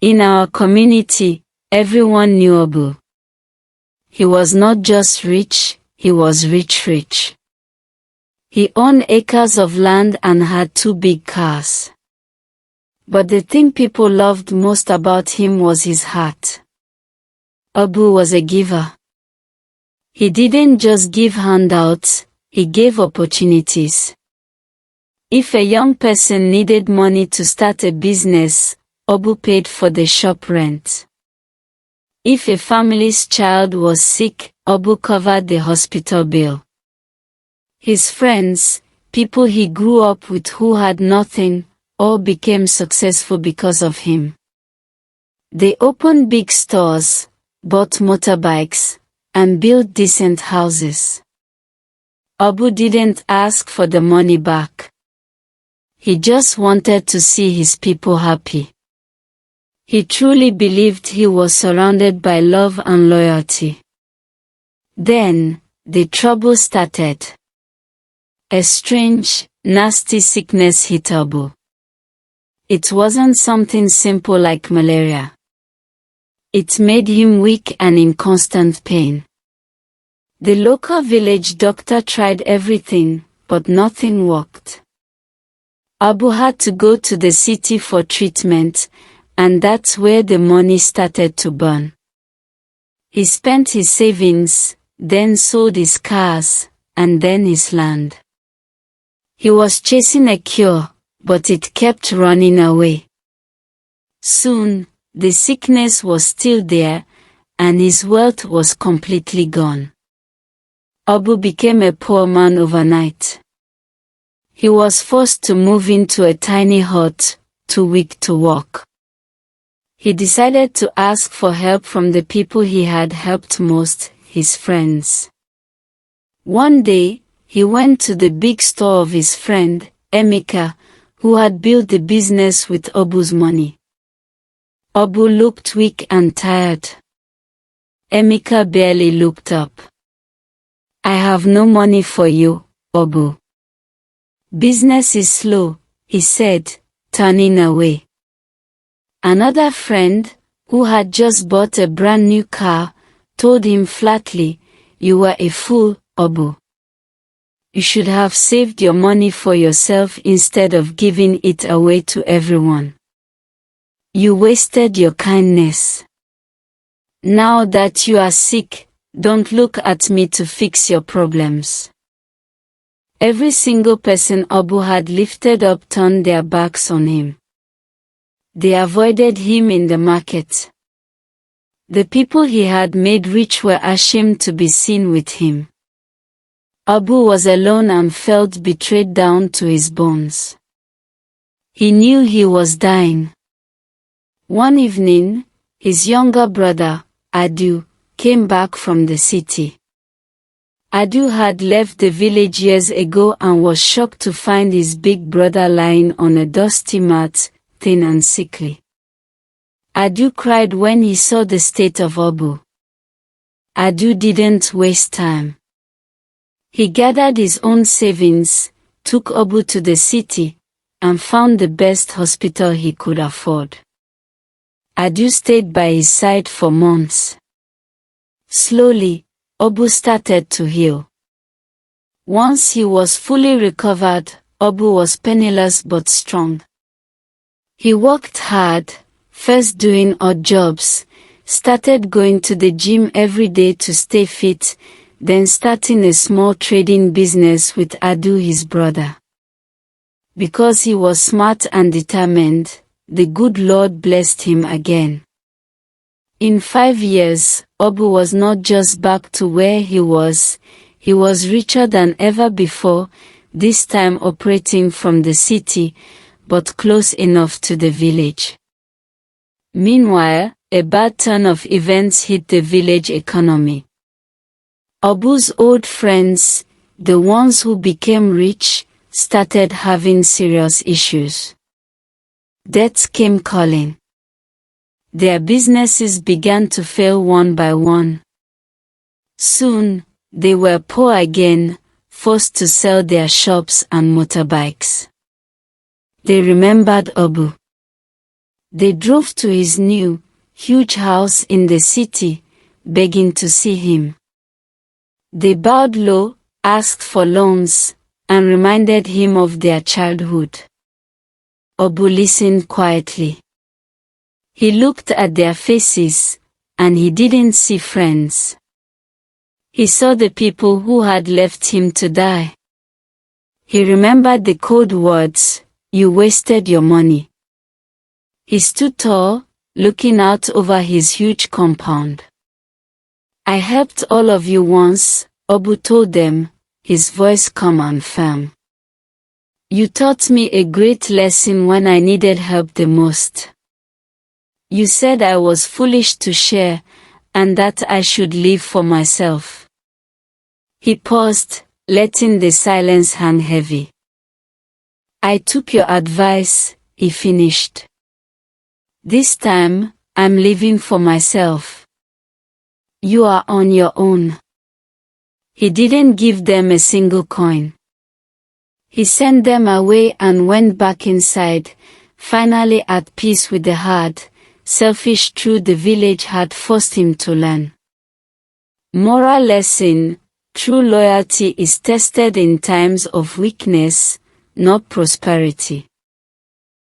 In our community, everyone knew Abu. He was not just rich, he was rich. He owned acres of land and had 2 big cars. But the thing people loved most about him was his heart. Abu was a giver. He didn't just give handouts, he gave opportunities. If a young person needed money to start a business, Abu paid for the shop rent. If a family's child was sick, Abu covered the hospital bill. His friends, people he grew up with who had nothing, all became successful because of him. They opened big stores, bought motorbikes, and built decent houses. Abu didn't ask for the money back. He just wanted to see his people happy. He truly believed he was surrounded by love and loyalty. Then, the trouble started. A strange, nasty sickness hit Abu. It wasn't something simple like malaria. It made him weak and in constant pain. The local village doctor tried everything, but nothing worked. Abu had to go to the city for treatment, and that's where the money started to burn. He spent his savings, then sold his cars, and then his land. He was chasing a cure, but it kept running away. Soon, the sickness was still there, and his wealth was completely gone. Abu became a poor man overnight. He was forced to move into a tiny hut, too weak to walk. He decided to ask for help from the people he had helped most, his friends. One day, he went to the big store of his friend, Emeka, who had built the business with Abu's money. Abu looked weak and tired. Emeka barely looked up. "I have no money for you, Abu. Business is slow," he said, turning away. Another friend, who had just bought a brand new car, told him flatly, "You were a fool, Abu. You should have saved your money for yourself instead of giving it away to everyone. You wasted your kindness. Now that you are sick, don't look at me to fix your problems." Every single person Abu had lifted up turned their backs on him. They avoided him in the market. The people he had made rich were ashamed to be seen with him. Abu was alone and felt betrayed down to his bones. He knew he was dying. One evening, his younger brother, Adu, came back from the city. Adu had left the village years ago and was shocked to find his big brother lying on a dusty mat, thin and sickly. Adu cried when he saw the state of Abu. Adu didn't waste time. He gathered his own savings, took Abu to the city, and found the best hospital he could afford. Adu stayed by his side for months. Slowly, Abu started to heal. Once he was fully recovered, Abu was penniless but strong. He worked hard, first doing odd jobs, started going to the gym every day to stay fit, then starting a small trading business with Adu, his brother. Because he was smart and determined, the good Lord blessed him again. In 5 years, Abu was not just back to where he was richer than ever before, this time operating from the city, but close enough to the village. Meanwhile, a bad turn of events hit the village economy. Abu's old friends, the ones who became rich, started having serious issues. Debts came calling. Their businesses began to fail one by one. Soon, they were poor again, forced to sell their shops and motorbikes. They remembered Abu. They drove to his new, huge house in the city, begging to see him. They bowed low, asked for loans, and reminded him of their childhood. Obu listened quietly. He looked at their faces, and he didn't see friends. He saw the people who had left him to die. He remembered the code words, "You wasted your money." He stood tall, looking out over his huge compound. "I helped all of you once," Obu told them, his voice calm and firm. "You taught me a great lesson when I needed help the most. You said I was foolish to share, and that I should live for myself." He paused, letting the silence hang heavy. "I took your advice," he finished. "This time, I'm living for myself. You are on your own." He didn't give them a single coin. He sent them away and went back inside, finally at peace with the hard, selfish truth the village had forced him to learn. Moral lesson: true loyalty is tested in times of weakness, not prosperity.